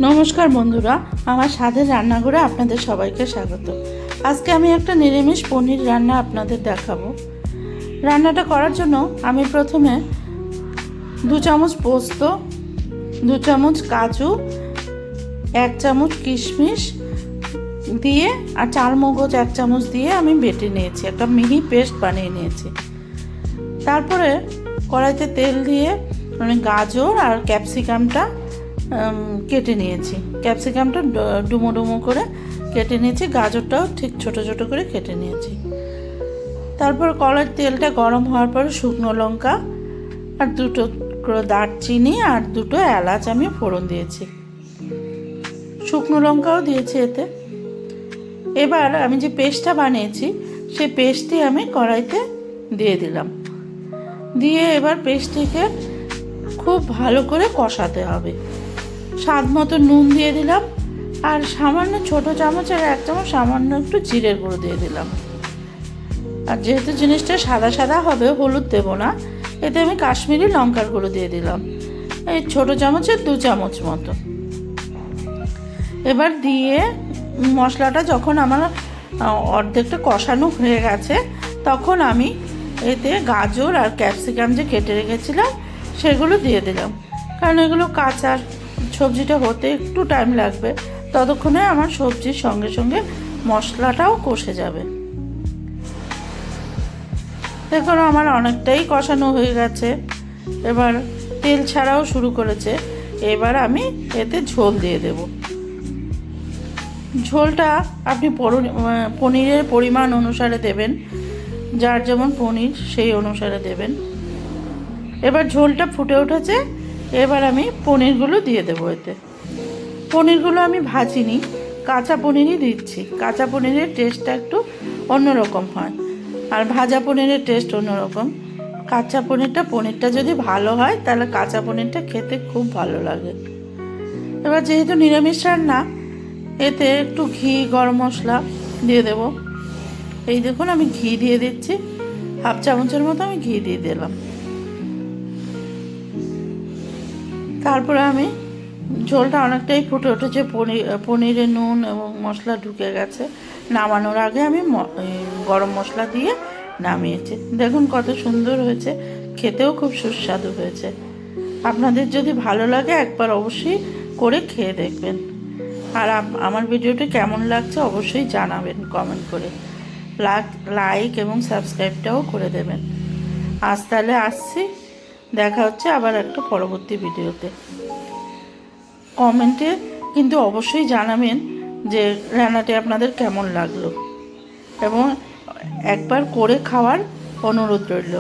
নমস্কার বন্ধুরা, আমার স্বাদের রান্নাঘরে আপনাদের সবাইকে স্বাগত। আজকে আমি একটা নিরামিষ পনির রান্না আপনাদের দেখাবো। রান্নাটা করার জন্য আমি প্রথমে 2 চামচ পোস্ত, 2 চামচ কাজু, 1 চামচ কিশমিশ দিয়ে আর চালমগজ 1 চামচ দিয়ে আমি বেটে নিয়েছি, একটা মিহি পেস্ট বানিয়ে নিয়েছি। তারপরে কড়াইতে তেল দিয়ে আমি গাজর আর ক্যাপসিকামটা কেটে নিয়েছি। ক্যাপসিকামটা ডুমো ডুমো করে কেটে নিয়েছি, গাজরটাও ঠিক ছোট ছোট করে কেটে নিয়েছি। তারপর কড়াইয়ের তেলটা গরম হওয়ার পর শুকনো লঙ্কা আর 2 টুকরো দারচিনি আর 2টো এলাচ আমি ফোড়ন দিয়েছি, শুকনো লঙ্কাও দিয়েছি এতে। এবার আমি যে পেস্টটা বানিয়েছি সেই পেস্টটি আমি কড়াইতে দিয়ে দিলাম, দিয়ে এবার পেস্টটিকে খুব ভালো করে কষাতে হবে। স্বাদ মতো নুন দিয়ে দিলাম আর সামান্য ছোটো চামচের 1 চামচ সামান্য একটু জিরের গুঁড়ো দিয়ে দিলাম। আর যেহেতু জিনিসটা সাদা সাদা হবে, হলুদ দেবো না, এতে আমি কাশ্মীরি লঙ্কার গুঁড়ো দিয়ে দিলাম, এই ছোটো চামচের 2 চামচ মতো। এবার দিয়ে মশলাটা যখন আমার অর্ধেকটা কষানো হয়ে গেছে, তখন আমি এতে গাজর আর ক্যাপসিকাম যে কেটে রেখেছিলাম সেগুলো দিয়ে দিলাম, কারণ এগুলো কাঁচা, সবজিটা হতে একটু টাইম লাগবে, ততক্ষণে আমার সবজির সঙ্গে সঙ্গে মশলাটাও কষে যাবে। দেখুন আমার অনেকটাই কষানো হয়ে গেছে, এবার তেল ছাড়াও শুরু করেছে। এবার আমি এতে ঝোল দিয়ে দেব। ঝোলটা আপনি পনিরের পরিমাণ অনুসারে দেবেন, যার যেমন পনির সেই অনুসারে দেবেন। এবার ঝোলটা ফুটে উঠেছে, এবার আমি পনিরগুলো দিয়ে দেবো এতে। পনিরগুলো আমি ভাজিনি, কাঁচা পনিরই দিচ্ছি। কাঁচা পনিরের টেস্টটা একটু অন্যরকম হয়, আর ভাজা পনিরের টেস্ট অন্যরকম। কাঁচা পনিরটা যদি ভালো হয় তাহলে কাঁচা পনিরটা খেতে খুব ভালো লাগে। এবার যেহেতু নিরামিষ রান্না, এতে একটু ঘি, গরম মশলা দিয়ে দেব। এই দেখুন আমি ঘি দিয়ে দিচ্ছি, 1/2 চামচের মতো আমি ঘি দিয়ে দিলাম। তারপরে আমি ঝোলটা অনেকটাই ফুটে উঠেছে, পনিরে নুন এবং মশলা ঢুকে গেছে। নামানোর আগে আমি গরম মশলা দিয়ে নামিয়েছি। দেখুন কত সুন্দর হয়েছে, খেতেও খুব সুস্বাদু হয়েছে। আপনাদের যদি ভালো লাগে একবার অবশ্যই করে খেয়ে দেখবেন। আর আমার ভিডিওটি কেমন লাগছে অবশ্যই জানাবেন কমেন্ট করে। লাইক এবং সাবস্ক্রাইবটাও করে দেবেন। আজ তাহলে আসছি, দেখা হচ্ছে আবার একটা পরবর্তী ভিডিওতে। কমেন্টে কিন্তু অবশ্যই জানাবেন যে রান্নাটি আপনাদের কেমন লাগলো, এবং একবার করে খাওয়ার অনুরোধ রইল।